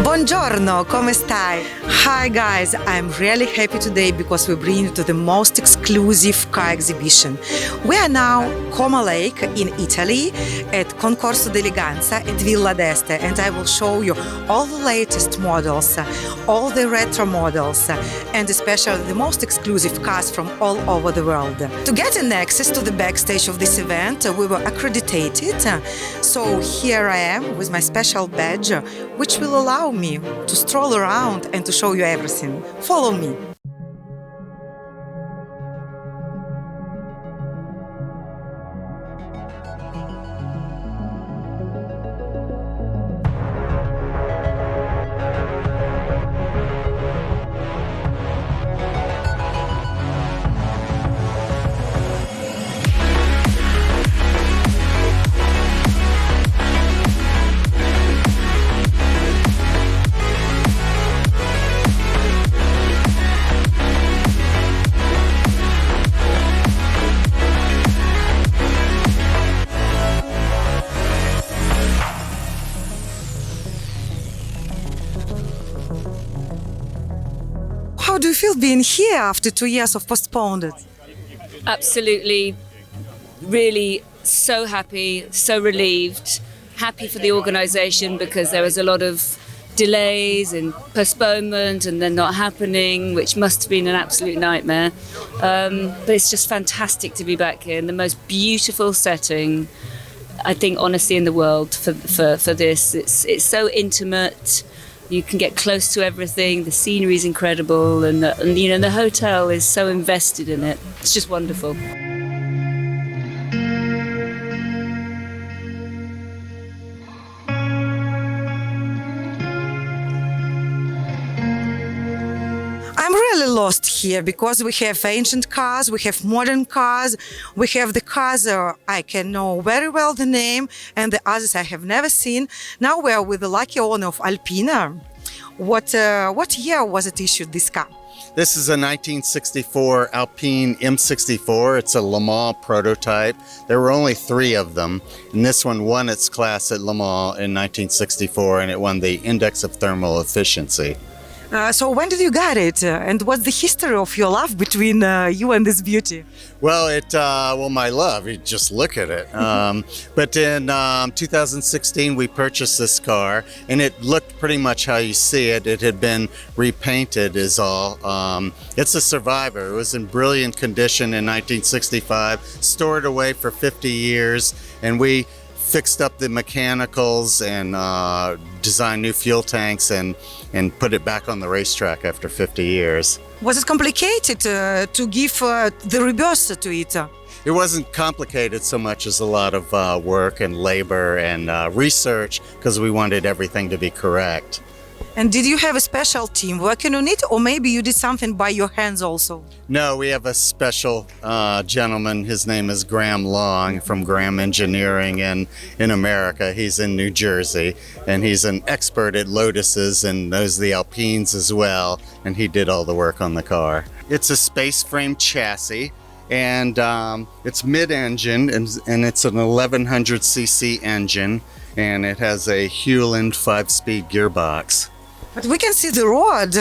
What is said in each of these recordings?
Buongiorno, come stai? Hi guys, I'm really happy today because we bring you to the most exclusive car exhibition. We are now Como Lake in Italy at Concorso Elegance at Villa Este, and I will show you all the latest models, all the retro models, and especially the most exclusive cars from all over the world. To get an access to the backstage of this event, we were accredited, so here I am with my special badge, which will allow me to stroll around and to show you everything. Follow me. How do you feel being here after 2 years of postponed? Absolutely, really so happy, so relieved, happy for the organisation because there was a lot of delays and postponement and then not happening, which must have been an absolute nightmare. But it's just fantastic to be back here in the most beautiful setting, I think, honestly, in the world for this. It's so intimate. You can get close to everything. The scenery is incredible, and the hotel is so invested in it. It's just wonderful. I'm really lost here because we have ancient cars, we have modern cars, we have the cars I can know very well the name, and the others I have never seen. Now we are with the lucky owner of Alpina. What year was it issued, this car? This is a 1964 Alpine M64. It's a Le Mans prototype. There were only 3 of them, and this one won its class at Le Mans in 1964, and it won the Index of Thermal Efficiency. So when did you get it? And what's the history of your love between you and this beauty? Well, my love, you just look at it. But in 2016, we purchased this car, and it looked pretty much how you see it. It had been repainted is all. It's a survivor. It was in brilliant condition in 1965, stored away for 50 years, and we fixed up the mechanicals and designed new fuel tanks and put it back on the racetrack after 50 years. Was it complicated to give the reverse to it? It wasn't complicated so much as a lot of work and labor and research, because we wanted everything to be correct. And did you have a special team working on it, or maybe you did something by your hands also? No, we have a special gentleman. His name is Graham Long from Graham Engineering in America. He's in New Jersey, and he's an expert at Lotuses and knows the Alpines as well, and he did all the work on the car. It's a space frame chassis, and it's mid-engine, and it's an 1100cc engine, and it has a Hewland 5-speed gearbox. But we can see the road.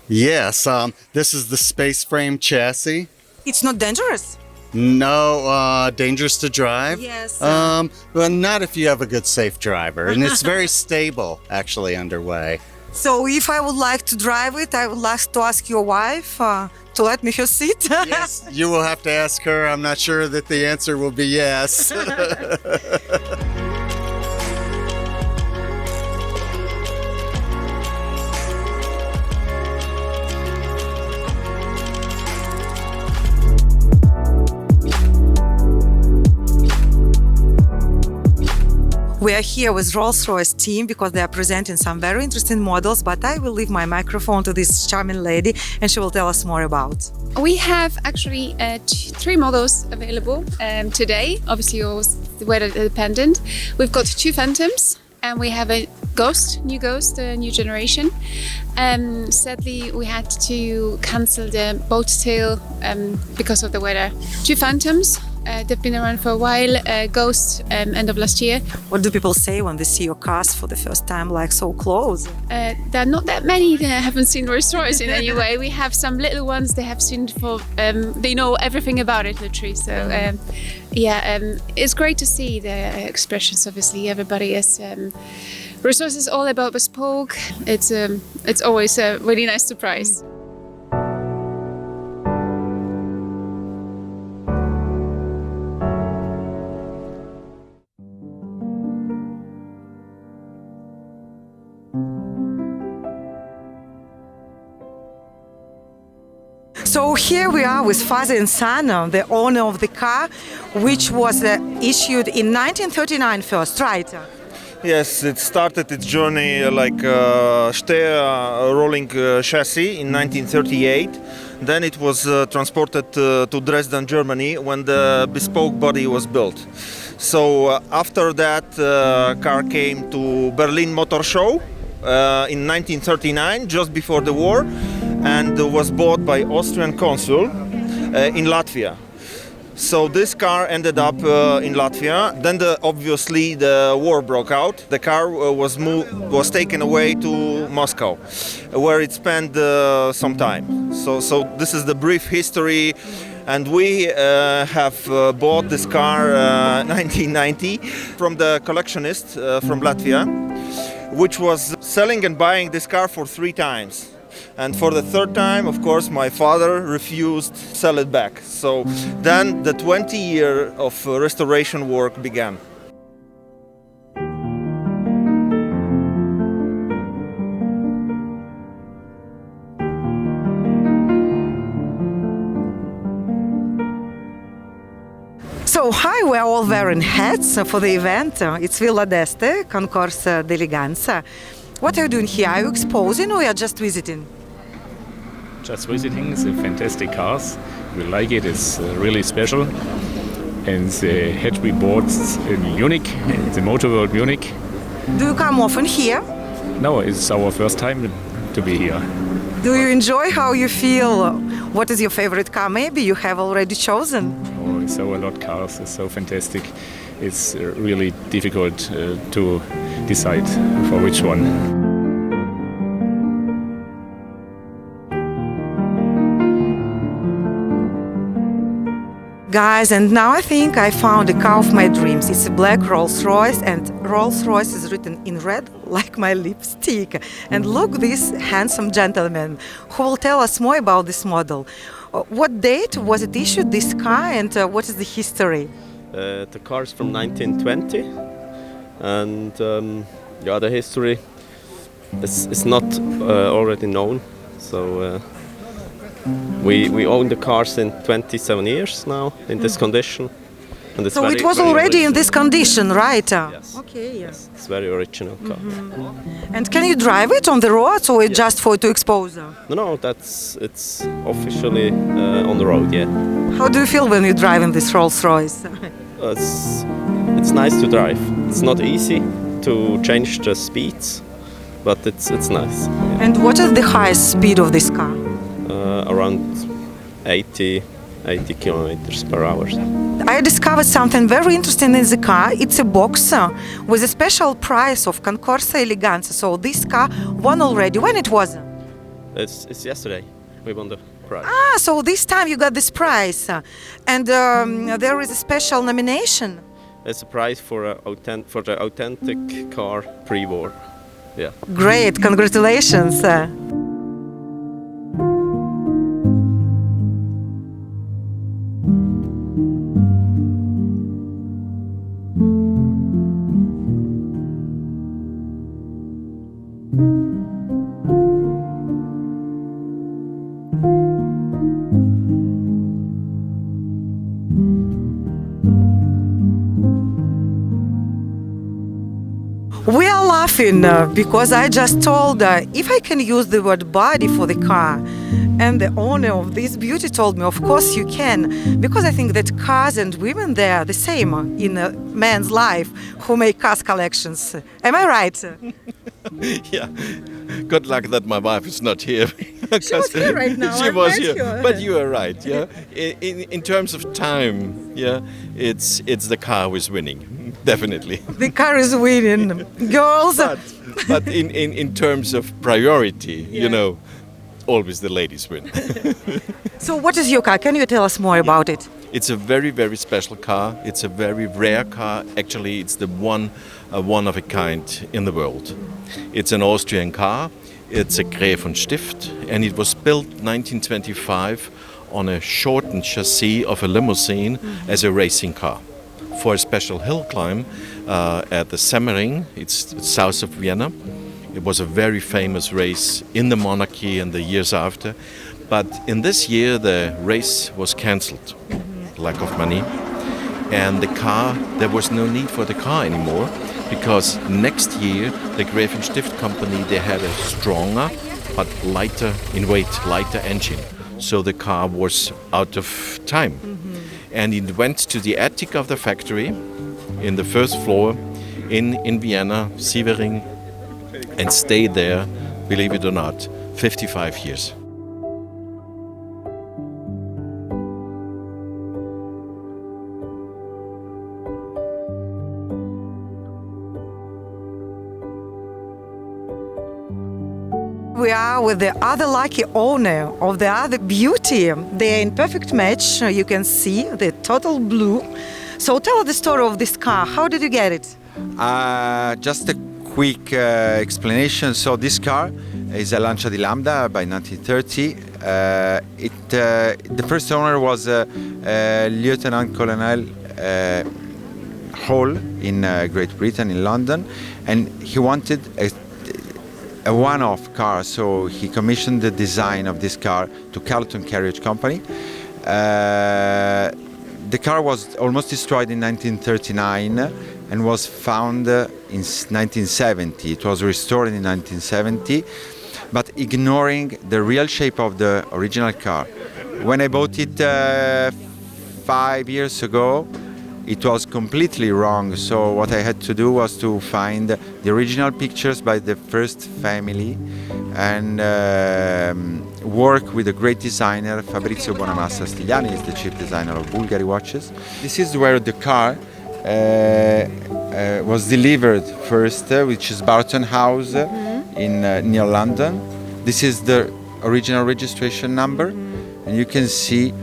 Yes, this is the space frame chassis. It's not dangerous? No, dangerous to drive? Yes. Well, not if you have a good safe driver, and it's very stable actually underway. So if I would like to drive it, I would like to ask your wife to let me her seat. Yes, you will have to ask her. I'm not sure that the answer will be yes. We are here with Rolls-Royce team because they are presenting some very interesting models, but I will leave my microphone to this charming lady and she will tell us more about. We have actually three models available today, obviously always weather dependent. We've got two Phantoms and we have a Ghost, new generation. Sadly, we had to cancel the boat tail because of the weather. Two Phantoms. They've been around for a while. Ghost, end of last year. What do people say when they see your cars for the first time, like so close? There are not that many that haven't seen Rolls-Royce in any way. We have some little ones they have seen for. They know everything about it, literally. So, it's great to see the expressions. Obviously, everybody is. Rolls-Royce is all about bespoke. It's always a really nice surprise. So here we are with father and son, the owner of the car, which was issued in 1939 first, right? Yes, it started its journey like Este rolling chassis in 1938. Then it was transported to Dresden, Germany, when the bespoke body was built. So after that, car came to Berlin Motor Show in 1939, just before the war, and was bought by Austrian consul in Latvia. So this car ended up in Latvia. Then obviously the war broke out. The car was taken away to Moscow, where it spent some time. So this is the brief history. And we have bought this car 1990 from the collectionist from Latvia, which was selling and buying this car for 3 times. And for the 3rd time, of course, my father refused to sell it back. So then the 20 years of restoration work began. So hi, we are all wearing hats for the event. It's Villa d'Este, Concorso d'Elegance. What are you doing here? Are you exposing or are you just visiting? Just visiting. It's a fantastic cars. We like it. It's really special. And the head we bought in Munich, the Motor World Munich. Do you come often here? No, it's our first time to be here. Do you enjoy how you feel? What is your favorite car? Maybe you have already chosen. Oh, it's so a lot cars. It's so fantastic. It's really difficult to decide for which one. Guys, and now I think I found a car of my dreams. It's a black Rolls-Royce, and Rolls-Royce is written in red like my lipstick. And look, this handsome gentleman who will tell us more about this model. What date was it issued, this car, and what is the history? The car is from 1920, and the history is not already known. So we own the car since 27 years now in this condition. And it's so very, it was very already original. in this condition, right? Yes. Okay, yes. It's very original car. And can you drive it on the roads or just for to expose? No, it's officially on the road. Yeah. How do you feel when you drive in this Rolls-Royce? It's nice to drive. It's not easy to change the speeds, but it's nice. Yeah. And what is the highest speed of this car? Around 80 kilometers per hour. I discovered something very interesting in the car. It's a box with a special prize of Concorso Elegance. So this car won already. When it was? It's yesterday. We won the prize. Ah, so this time you got this prize. And there is a special nomination. It's a prize for the authentic car pre-war. Yeah. Great, congratulations. We are laughing because I just told if I can use the word body for the car. And the owner of this beauty told me, of course you can, because I think that cars and women, they are the same in a man's life who make cars collections. Am I right? Yeah. Good luck that my wife is not here. She was here right now. She I was met here. her. But you are right, yeah. In terms of time, yeah, it's the car who is winning, definitely. The car is winning. Girls. But in terms of priority, you know, always the ladies win. So what is your car? Can you tell us more about it? It's a very, very special car. It's a very rare car. Actually, it's the one of a kind in the world. It's an Austrian car. It's a Gräf und Stift, and it was built 1925 on a shortened chassis of a limousine as a racing car for a special hill climb at the Semmering. It's south of Vienna. It was a very famous race in the monarchy and the years after. But in this year, the race was cancelled, lack of money. And the car, there was no need for the car anymore, because next year, the Gräf und Stift company, they had a stronger, but lighter in weight, lighter engine. So the car was out of time. And it went to the attic of the factory in the first floor in Vienna, Sievering, and stayed there, believe it or not, 55 years. We are with the other lucky owner of the other beauty. They are in perfect match. You can see the total blue. So tell us the story of this car. How did you get it? Just a quick explanation. So this car is a Lancia di Lambda by 1930. The first owner was Lieutenant Colonel Hall in Great Britain, in London, and he wanted a one-off car, so he commissioned the design of this car to Carlton Carriage Company. The car was almost destroyed in 1939 and was found in 1970. It was restored in 1970, but ignoring the real shape of the original car. When I bought it 5 years ago, it was completely wrong, so what I had to do was to find the original pictures by the first family and work with a great designer, Fabrizio Bonamassa Stigliani, is the chief designer of Bulgari watches. This is where the car was delivered first, which is Barton House in near London. This is the original registration number, and you can see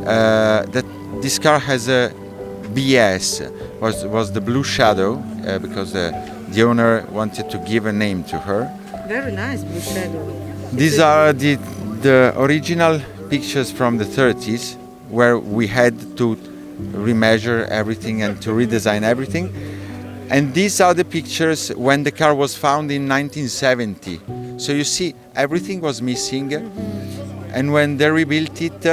that this car has a BS, was the blue shadow, because the owner wanted to give a name to her. Very nice blue shadow. These are the original pictures from the 30s, where we had to remeasure everything and to redesign everything. And these are the pictures when the car was found in 1970. So you see, everything was missing. And when they rebuilt it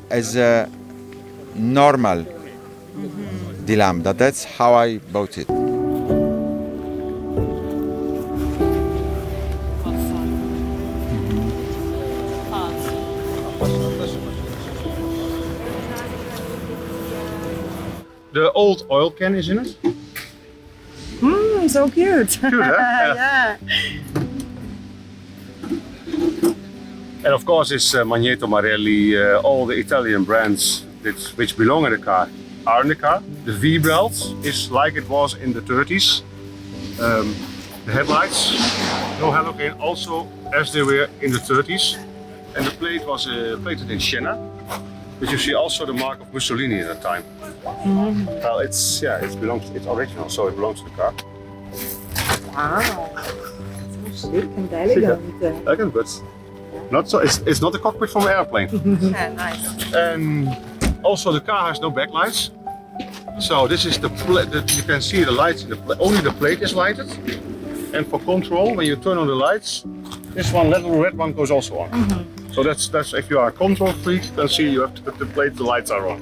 as a normal di Lambda. That's how I bought it. The old oil can is in it. So cute. Cute, huh? Yeah. And of course it's Magneto Marelli, all the Italian brands which belong in the car are in the car. The V-belt is like it was in the 30s. The headlights, no halogen, also as they were in the 30s. And the plate was plated in Sienna, but you see also the mark of Mussolini at that time. Well, it's original, so it belongs to the car. Wow. So chic and elegant. Elegant, but not so. It's not a cockpit from an airplane. Yeah, nice. And also the car has no backlights. So this is the you can see the lights. Only the plate is lighted. And for control, when you turn on the lights, this one little red one goes also on. So that's if you are a control freak, then see you have to put the plate. The lights are on.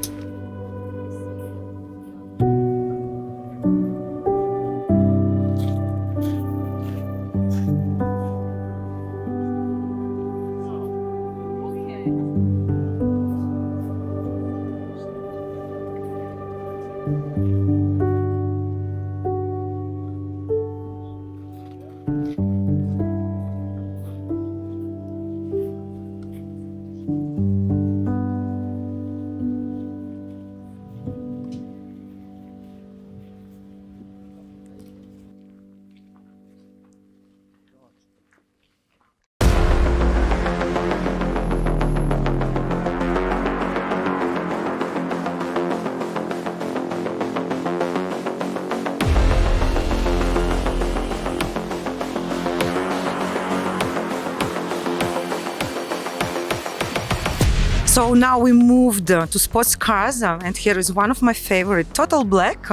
So now we moved to sports cars, and here is one of my favorite, total black.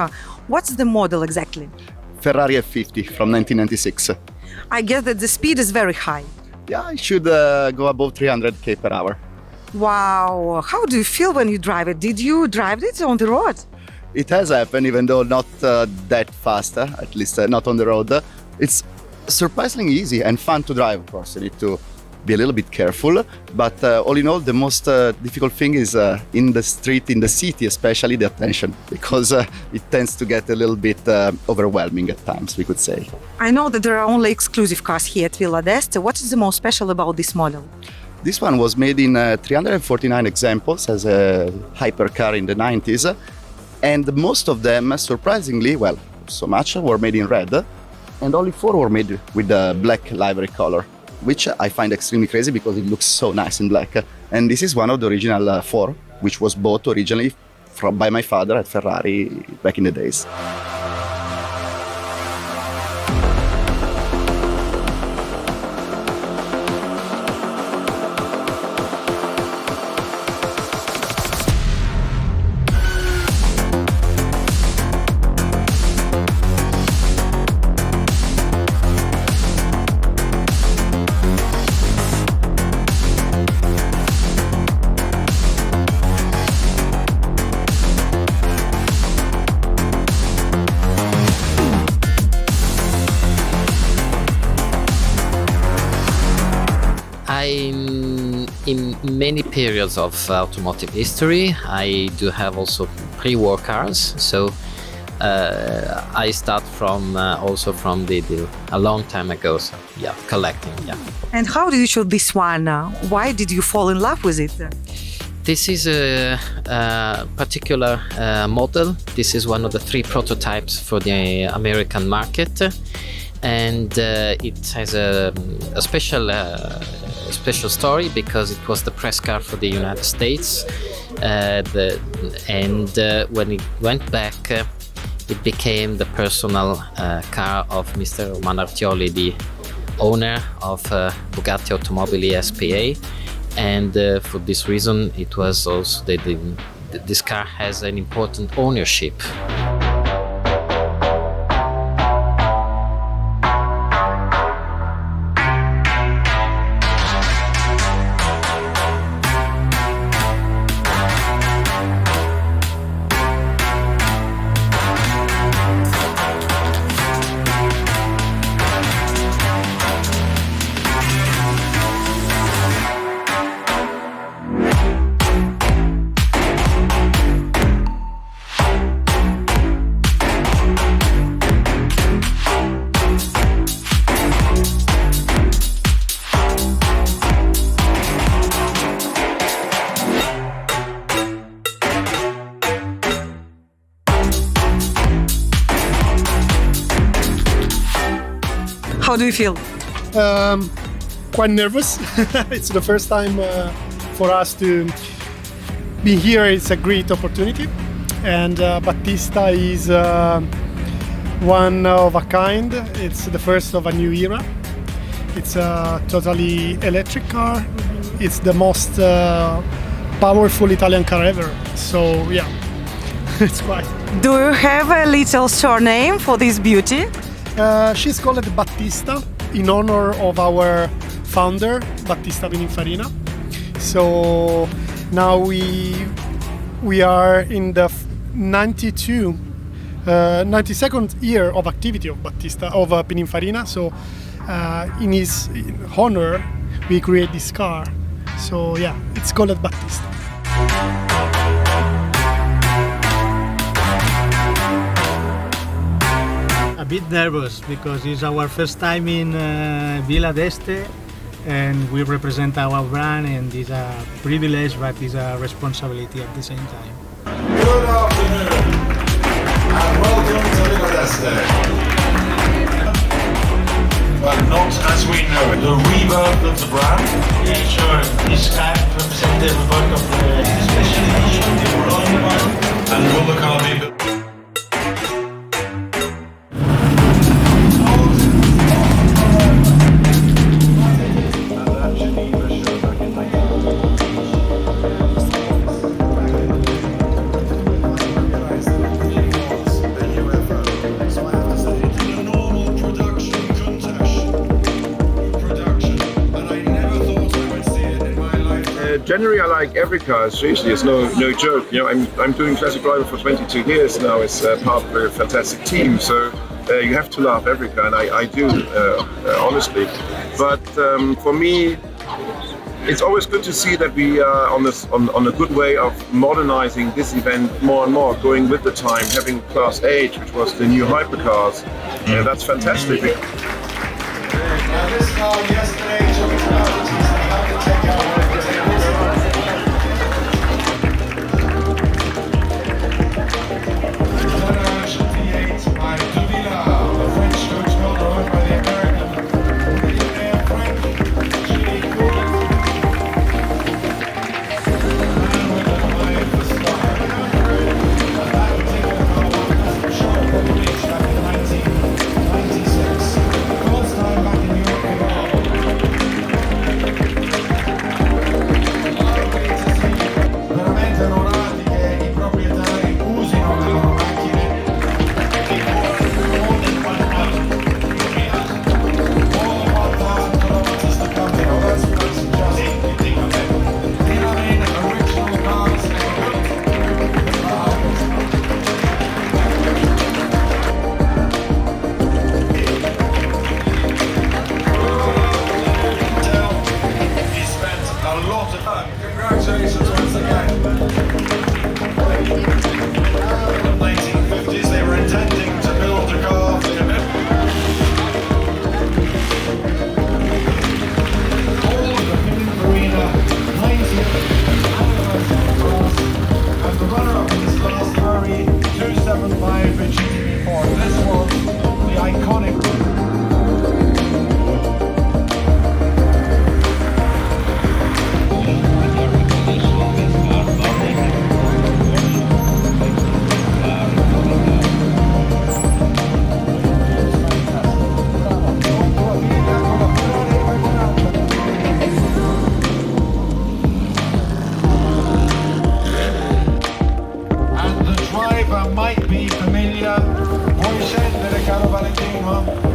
What's the model exactly? Ferrari F50 from 1996. I guess that the speed is very high. Yeah, it should go above 300 km per hour. Wow, how do you feel when you drive it? Did you drive it on the road? It has happened, even though not that fast, at least not on the road. It's surprisingly easy and fun to drive, of course. You need to be a little bit careful, but all in all, the most difficult thing is in the street, in the city, especially the attention, because it tends to get a little bit overwhelming at times, we could say. I know that there are only exclusive cars here at Villa d'Este. What is the most special about this model? This one was made in 349 examples as a hypercar in the 90s, and most of them, surprisingly, well, so much, were made in red, and only 4 were made with the black livery color, which I find extremely crazy because it looks so nice in black. And this is one of the original 4, which was bought originally by my father at Ferrari back in the days. In many periods of automotive history, I do have also pre-war cars. So I start from also from a long time ago. So yeah, collecting. Yeah. And how did you choose this one? Why did you fall in love with it? This is a particular model. This is one of the 3 prototypes for the American market, and it has a special story because it was the press car for the United States, when it went back, it became the personal car of Mr. Romano Artioli, the owner of Bugatti Automobili SPA, and for this reason it was also this car has an important ownership. How do you feel? Quite nervous. It's the first time for us to be here. It's a great opportunity, and Battista is one of a kind. It's the first of a new era. It's a totally electric car. It's the most powerful Italian car ever. So yeah, it's quite. Do you have a little surname for this beauty? She's called Battista in honor of our founder, Battista Pininfarina. So now we are in the 92nd year of activity of Pininfarina. So in his honor, we create this car. So yeah, it's called Battista. A bit nervous because it's our first time in Villa d'Este, and we represent our brand, and it's a privilege but it's a responsibility at the same time. Good afternoon and welcome to Villa d'Este. But not as we know it, the rebirth of the brand. Yeah, sure. This car represents the rebirth of the special edition, the Bologna one. And will the car be generally, I like every car. Seriously, it's no joke. You know, I'm doing classic driver for 22 years now. It's part of a fantastic team. So you have to love every car, and I do honestly. But for me, it's always good to see that we are on a good way of modernizing this event more and more, going with the time, having Class H, which was the new hypercars. Yeah, that's fantastic. This car yesterday took its novelties and how to take it away. Generation V8 by Duvila, the French coach builder owned by the American millionaire Frank Gillicourt. And with an eye for style. And that particular car was for sure released back in 1996. First time back in Europe at all. Veramente onorati che i proprietari usino le loro macchine che corrono more than 1,000 kilometers to come in. That's just anything of it. You know what I mean? Original cars and he spent a lot of time. Congratulations once again. In the 1950s, they were intending to build a car for him. All of the Pininfarina 90th anniversary class, and the runner-up in this class, Ferrari 275 GTB4. This was the iconic might be familiar. Puoi scendere, caro Valentino.